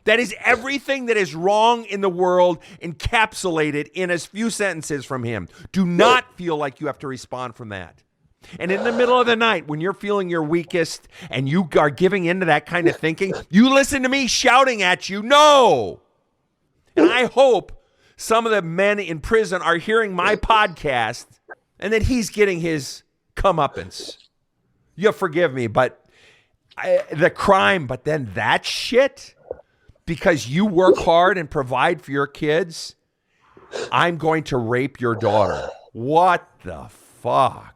That is everything that is wrong in the world encapsulated in as few sentences from him. Do not feel like you have to respond from that. And in the middle of the night, when you're feeling your weakest and you are giving into that kind of thinking, you listen to me shouting at you, no. And I hope some of the men in prison are hearing my podcast and that he's getting his comeuppance. You'll forgive me, but the crime, but then that shit, because you work hard and provide for your kids, I'm going to rape your daughter. What the fuck?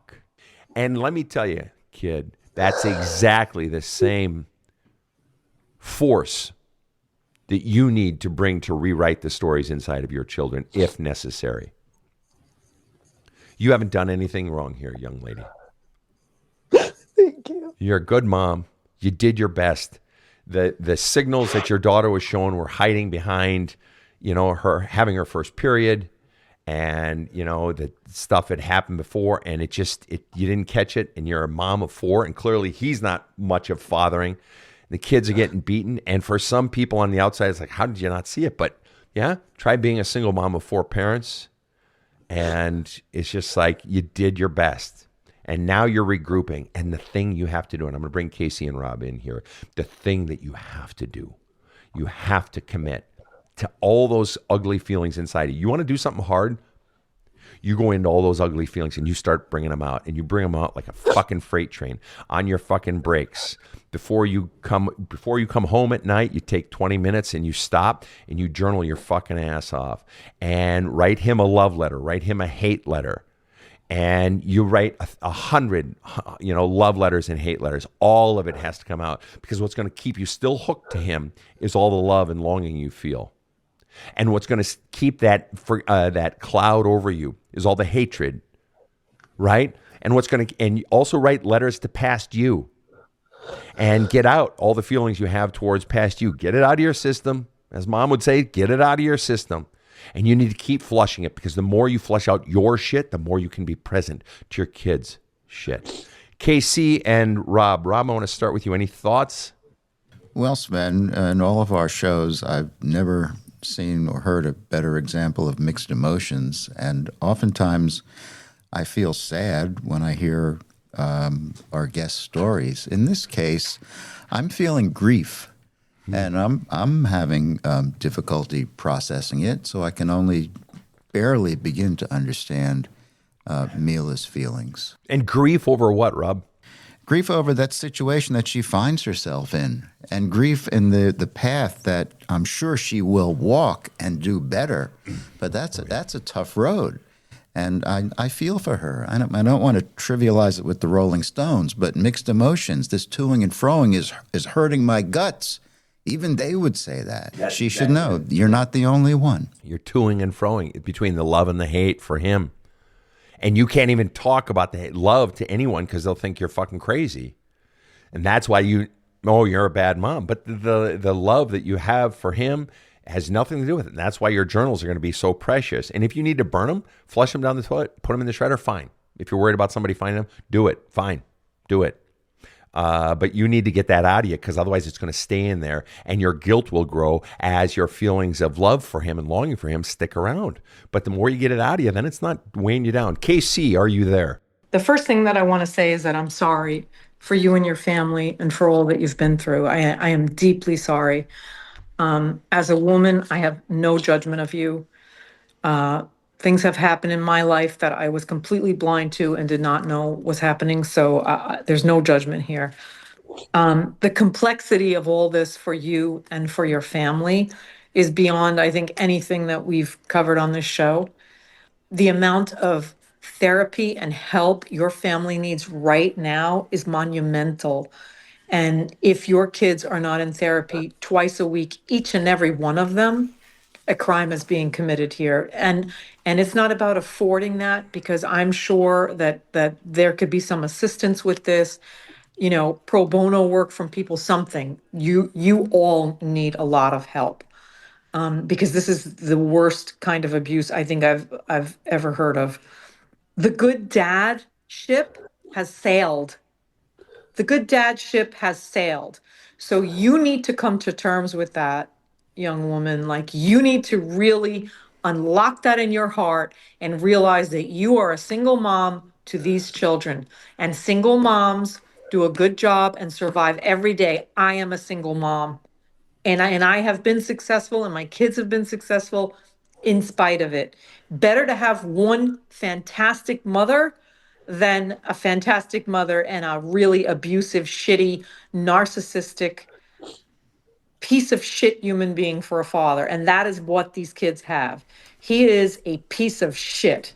And let me tell you, kid, that's exactly the same force that you need to bring to rewrite the stories inside of your children, if necessary. You haven't done anything wrong here, young lady. Thank you. You're a good mom. You did your best. The signals that your daughter was showing were hiding behind, her having her first period, and the stuff had happened before, and you didn't catch it, and you're a mom of 4, and clearly he's not much of fathering. The kids are getting beaten, and for some people on the outside, it's like, how did you not see it? But yeah, try being a single mom of 4 parents, and it's just like you did your best. And now you're regrouping. And the thing you have to do, and I'm going to bring Casey and Rob in here, the thing that you have to do, you have to commit to all those ugly feelings inside you. You want to do something hard? You go into all those ugly feelings and you start bringing them out, and you bring them out like a fucking freight train on your fucking brakes. Before you come home at night, you take 20 minutes and you stop and you journal your fucking ass off and write him a love letter, write him a hate letter. And you write 100, love letters and hate letters. All of it has to come out, because what's going to keep you still hooked to him is all the love and longing you feel. And what's going to keep that cloud over you is all the hatred, right? And and also write letters to past you, and get out all the feelings you have towards past you. Get it out of your system. As Mom would say, get it out of your system. And you need to keep flushing it, because the more you flush out your shit, the more you can be present to your kids' shit. KC and Rob. Rob, I want to start with you. Any thoughts? Well, Sven, in all of our shows, I've never seen or heard a better example of mixed emotions. And oftentimes I feel sad when I hear our guest stories. In this case, I'm feeling grief. And I'm having difficulty processing it, so I can only barely begin to understand Mila's feelings. And grief over what, Rob? Grief over that situation that she finds herself in, and grief in the path that I'm sure she will walk and do better. But that's a tough road. And I feel for her. I don't want to trivialize it with the Rolling Stones, but mixed emotions, this toing and froing is hurting my guts. Even they would say that. She should know you're not the only one. You're toing and froing between the love and the hate for him. And you can't even talk about the love to anyone, because they'll think you're fucking crazy. And that's why you're a bad mom. But the love that you have for him has nothing to do with it. And that's why your journals are going to be so precious. And if you need to burn them, flush them down the toilet, put them in the shredder, fine. If you're worried about somebody finding them, do it. Fine. Do it. But you need to get that out of you, because otherwise it's going to stay in there, and your guilt will grow as your feelings of love for him and longing for him stick around. But the more you get it out of you, then it's not weighing you down. KC, are you there? The first thing that I want to say is that I'm sorry for you and your family and for all that you've been through. I am deeply sorry. As a woman, I have no judgment of you. Things have happened in my life that I was completely blind to and did not know was happening. So there's no judgment here. The complexity of all this for you and for your family is beyond, I think, anything that we've covered on this show. The amount of therapy and help your family needs right now is monumental. And if your kids are not in therapy twice a week, each and every one of them, a crime is being committed here. And it's not about affording that, because I'm sure that there could be some assistance with this, pro bono work from people, something. You all need a lot of help, because this is the worst kind of abuse I think I've ever heard of. The good dad ship has sailed. The good dad ship has sailed. So you need to come to terms with that, young woman. Like, you need to really unlock that in your heart and realize that you are a single mom to these children, and single moms do a good job and survive every day. I am a single mom, and I have been successful, and my kids have been successful in spite of it. Better to have one fantastic mother than a fantastic mother and a really abusive, shitty, narcissistic piece of shit human being for a father. And that is what these kids have. He is a piece of shit.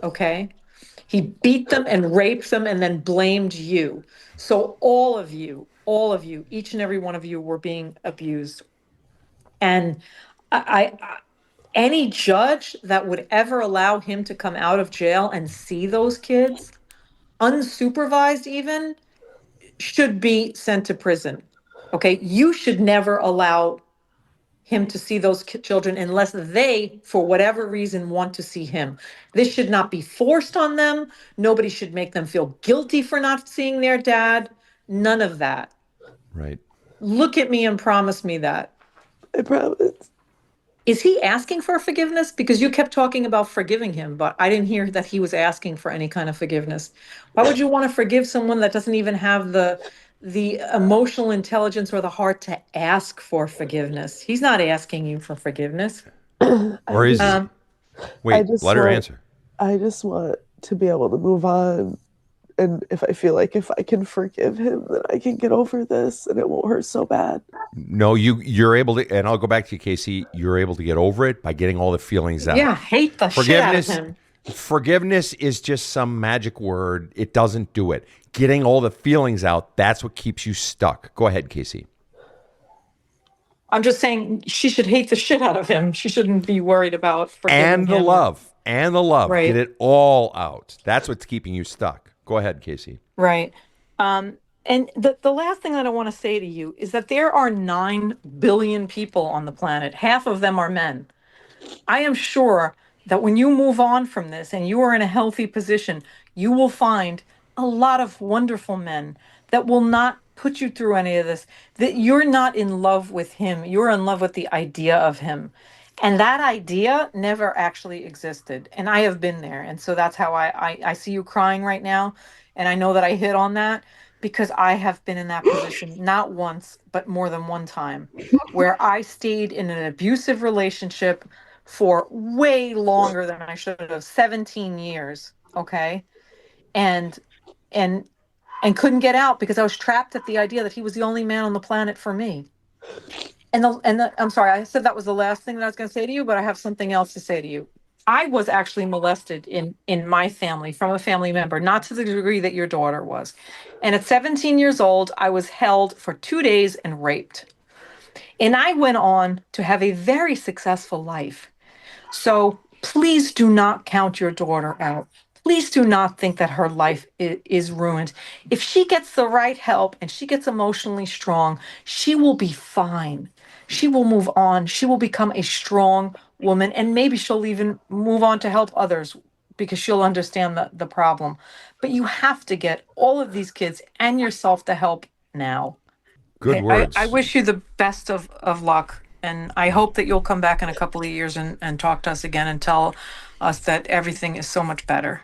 Okay? He beat them and raped them and then blamed you. So all of you, each and every one of you were being abused. And any judge that would ever allow him to come out of jail and see those kids, unsupervised even, should be sent to prison. Okay, you should never allow him to see those children unless they, for whatever reason, want to see him. This should not be forced on them. Nobody should make them feel guilty for not seeing their dad. None of that. Right. Look at me and promise me that. I promise. Is he asking for forgiveness? Because you kept talking about forgiving him, but I didn't hear that he was asking for any kind of forgiveness. Why would you want to forgive someone that doesn't even have the emotional intelligence or the heart to ask for forgiveness? He's not asking you for forgiveness. Or is I wait, just let her want- answer. I just want to be able to move on. And if I feel like if I can forgive him, then I can get over this and it won't hurt so bad. No, you're able to, and I'll go back to you, Casey. You're able to get over it by getting all the feelings out. Yeah, hate the shit out of him. Forgiveness is just some magic word. It doesn't do it. Getting all the feelings out, that's what keeps you stuck. Go ahead, Casey. I'm just saying she should hate the shit out of him. She shouldn't be worried about forgiving And the him. love. And the love. Right. Get it all out. That's what's keeping you stuck. Go ahead, Casey. Right. And the last thing that I want to say to you is that there are 9 billion people on the planet. Half of them are men. I am sure that when you move on from this and you are in a healthy position, you will find a lot of wonderful men that will not put you through any of this, that you're not in love with him. You're in love with the idea of him. And that idea never actually existed. And I have been there. And so that's how I see you crying right now. And I know that I hit on that because I have been in that position, not once, but more than one time, where I stayed in an abusive relationship for way longer than I should have, 17 years. Okay. And, and, and couldn't get out because I was trapped at the idea that he was the only man on the planet for me. I'm sorry, I said that was the last thing that I was going to say to you, but I have something else to say to you. I was actually molested in my family from a family member, not to the degree that your daughter was. And at 17 years old, I was held for 2 days and raped. And I went on to have a very successful life. So please do not count your daughter out. Please do not think that her life is ruined. If she gets the right help and she gets emotionally strong, she will be fine. She will move on. She will become a strong woman, and maybe she'll even move on to help others because she'll understand the problem. But you have to get all of these kids and yourself the help now. Good Okay, words. I wish you the best of luck. And I hope that you'll come back in a couple of years and talk to us again and tell us that everything is so much better.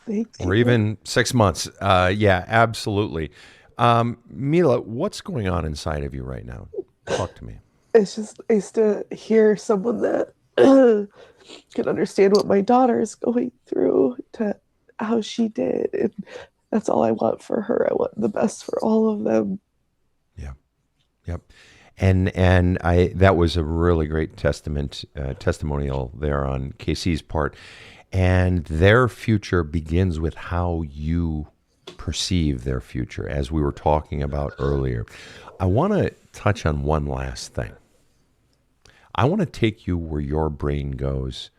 Thank you. Or even 6 months. Yeah, absolutely. Mila, what's going on inside of you right now? Talk to me. It's just nice to hear someone that can understand what my daughter is going through, to how she did. And that's all I want for her. I want the best for all of them. Yeah. Yep. And that was a really great testimonial there on Casey's part. And their future begins with how you perceive their future, as we were talking about earlier. I want to touch on one last thing. I want to take you where your brain goes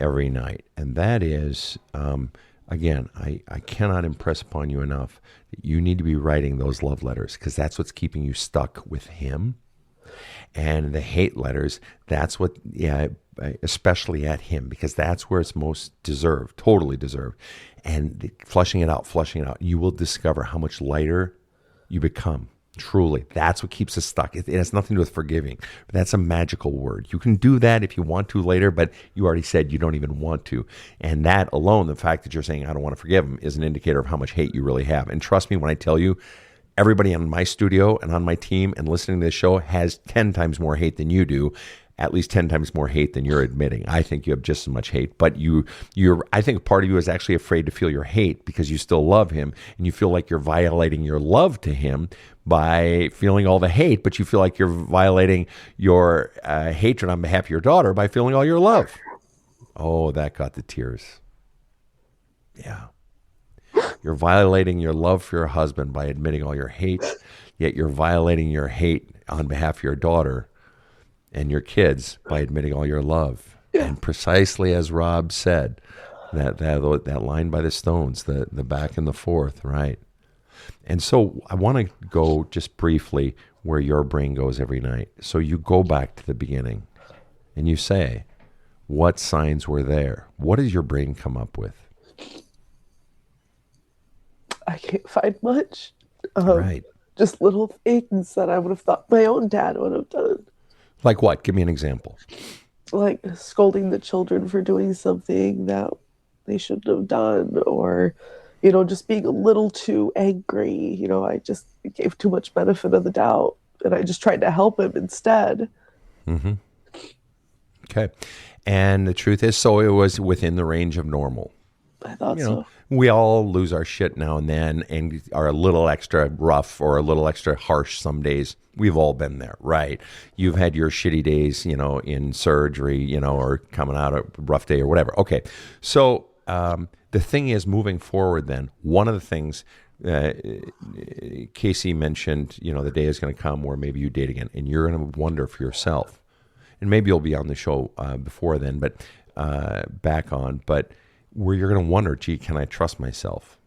every night. And that is, again, I cannot impress upon you enough that you need to be writing those love letters, because that's what's keeping you stuck with him. And the hate letters, that's what, especially at him, because that's where it's most deserved, totally deserved. And flushing it out, you will discover how much lighter you become. Truly, that's what keeps us stuck. It has nothing to do with forgiving. But that's a magical word. You can do that if you want to later, but you already said you don't even want to. And that alone, the fact that you're saying, I don't want to forgive him, is an indicator of how much hate you really have. And trust me when I tell you, everybody in my studio and on my team and listening to this show has 10 times more hate than you do. At least 10 times more hate than you're admitting. I think you have just as much hate, but I think part of you is actually afraid to feel your hate because you still love him, and you feel like you're violating your love to him by feeling all the hate, but you feel like you're violating your hatred on behalf of your daughter by feeling all your love. Oh, that got the tears. Yeah. You're violating your love for your husband by admitting all your hate, yet you're violating your hate on behalf of your daughter and your kids by admitting all your love. Yeah. And precisely as Rob said, that line by the Stones, the back and the forth, right? And so I want to go just briefly where your brain goes every night. So you go back to the beginning and you say, what signs were there? What does your brain come up with? I can't find much. Right. Just little things that I would have thought my own dad would have done. Like what? Give me an example. Like scolding the children for doing something that they shouldn't have done, or, just being a little too angry. I just gave too much benefit of the doubt, and I just tried to help him instead. Mm-hmm. Okay. And the truth is, so it was within the range of normal. I thought so. We all lose our shit now and then and are a little extra rough or a little extra harsh some days. We've all been there, right? You've had your shitty days, in surgery, or coming out a rough day or whatever. Okay. So the thing is, moving forward then, one of the things Casey mentioned, the day is going to come where maybe you date again and you're going to wonder for yourself. And maybe you'll be on the show before then, but back on. But where you're going to wonder, gee, can I trust myself?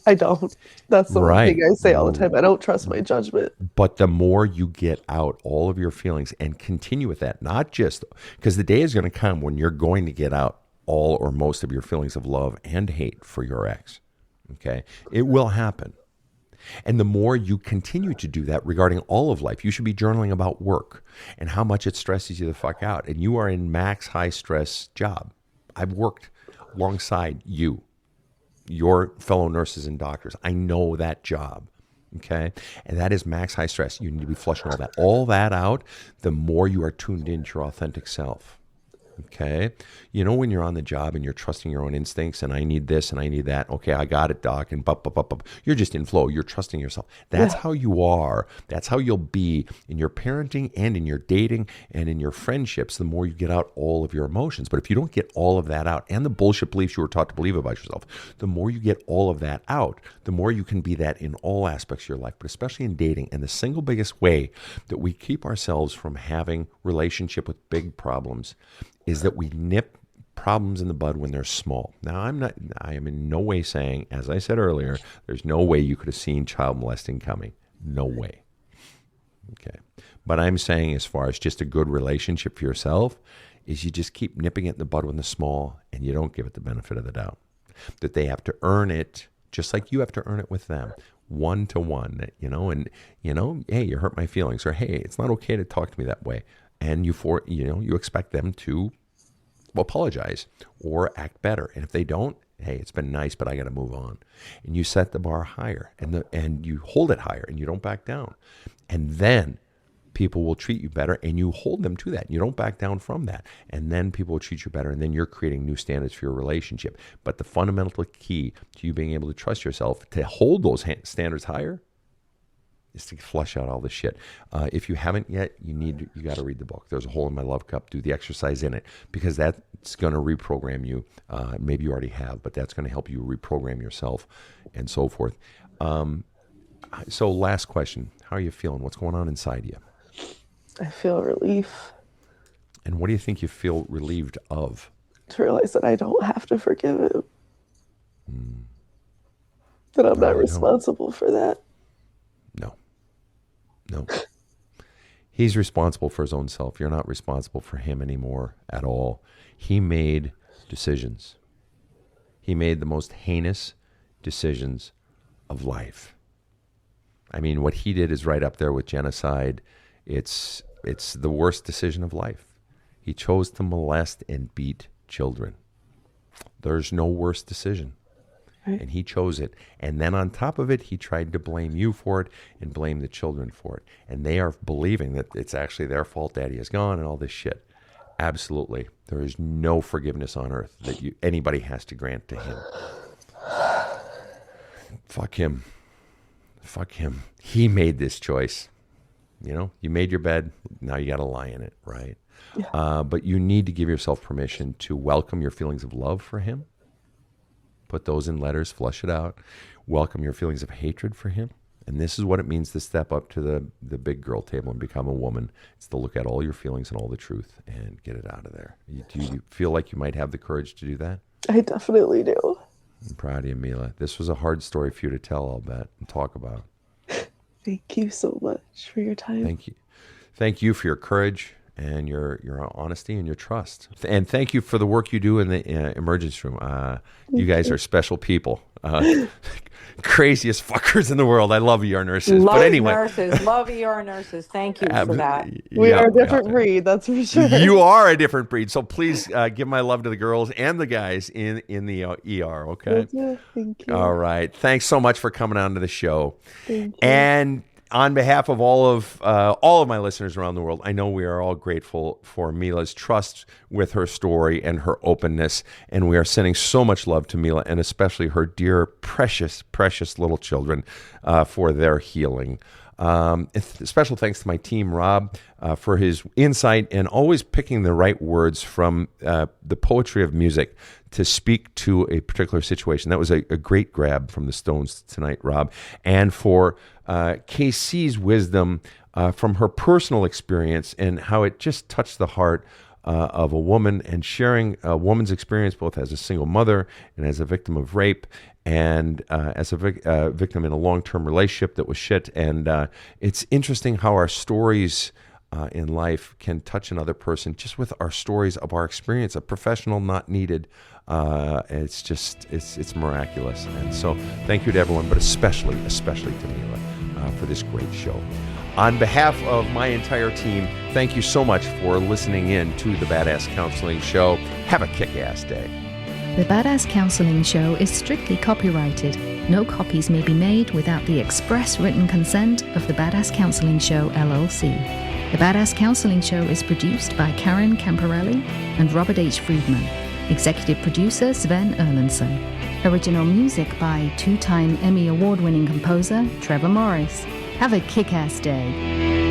I don't. That's the one Right. thing I say all the time. I don't trust my judgment. But the more you get out all of your feelings and continue with that, not just because the day is going to come when you're going to get out all or most of your feelings of love and hate for your ex. Okay. It will happen. And the more you continue to do that regarding all of life, you should be journaling about work and how much it stresses you the fuck out. And you are in max high stress job. I've worked alongside you, your fellow nurses and doctors. I know that job. Okay. And that is max high stress. You need to be flushing all that out, the more you are tuned into your authentic self. Okay. When you're on the job and you're trusting your own instincts and I need this and I need that. Okay, I got it, doc. And you're just in flow. You're trusting yourself. That's how you are. That's how you'll be in your parenting and in your dating and in your friendships, the more you get out all of your emotions. But if you don't get all of that out and the bullshit beliefs you were taught to believe about yourself, the more you get all of that out, the more you can be that in all aspects of your life, but especially in dating. And the single biggest way that we keep ourselves from having relationship with big problems is that we nip problems in the bud when they're small. Now, I am in no way saying, as I said earlier, there's no way you could have seen child molesting coming. No way. Okay. But I'm saying, as far as just a good relationship for yourself, is you just keep nipping it in the bud when they're small and you don't give it the benefit of the doubt. That they have to earn it just like you have to earn it with them. 1-to-1, hey, you hurt my feelings, or hey, it's not okay to talk to me that way. And you expect them to apologize or act better. And if they don't, hey, it's been nice, but I got to move on. And you set the bar higher and you hold it higher and you don't back down. And then people will treat you better and you hold them to that. You don't back down from that. And then people will treat you better. And then you're creating new standards for your relationship. But the fundamental key to you being able to trust yourself to hold those standards higher is to flush out all this shit. If you haven't yet, you got to read the book. There's a Hole in My Love Cup. Do the exercise in it, because that's going to reprogram you. Maybe you already have, but that's going to help you reprogram yourself and so forth. So last question. How are you feeling? What's going on inside you? I feel relief. And what do you think you feel relieved of? To realize that I don't have to forgive him. That I'm not responsible for that. No. He's responsible for his own self. You're not responsible for him anymore at all. He made decisions. He made the most heinous decisions of life. I mean, what he did is right up there with genocide. It's the worst decision of life. He chose to molest and beat children. There's no worse decision. And he chose it. And then on top of it, he tried to blame you for it and blame the children for it. And they are believing that it's actually their fault daddy is gone and all this shit. Absolutely. There is no forgiveness on earth that anybody has to grant to him. Fuck him. Fuck him. He made this choice. You made your bed. Now you got to lie in it, right? Yeah. But you need to give yourself permission to welcome your feelings of love for him. Put those in letters, flush it out. Welcome your feelings of hatred for him. And this is what it means to step up to the big girl table and become a woman. It's to look at all your feelings and all the truth and get it out of there. Do you feel like you might have the courage to do that? I definitely do. I'm proud of you, Mila. This was a hard story for you to tell, I'll bet, and talk about. Thank you so much for your time. Thank you. Thank you for your courage and your honesty and your trust. And thank you for the work you do in the emergency room. You guys are special people. Craziest fuckers in the world. I love ER nurses. Love but anyway, nurses. Love ER nurses. Thank you for that. We are a different breed, that's for sure. You are a different breed. So please give my love to the girls and the guys in the ER, okay? Thank you. All right. Thanks so much for coming on to the show. Thank you. And On behalf of all of my listeners around the world, I know we are all grateful for Mila's trust with her story and her openness, and we are sending so much love to Mila and especially her dear, precious, precious little children for their healing. Special thanks to my team, Rob, for his insight and always picking the right words from the poetry of music to speak to a particular situation. That was a great grab from the Stones tonight, Rob. And for KC's wisdom from her personal experience and how it just touched the heart of a woman, and sharing a woman's experience both as a single mother and as a victim of rape, and as a victim in a long-term relationship that was shit. And it's interesting how our stories in life can touch another person just with our stories of our experience. A professional not needed. It's miraculous. And so thank you to everyone, but especially to Mila for this great show. On behalf of my entire team, thank you so much for listening in to the Badass Counseling Show. Have a kick-ass day. The Badass Counseling Show is strictly copyrighted. No copies may be made without the express written consent of the Badass Counseling Show, LLC. The Badass Counseling Show is produced by Karen Camparelli and Robert H. Friedman. Executive producer Sven Erlandson. Original music by two-time Emmy Award-winning composer Trevor Morris. Have a kick-ass day.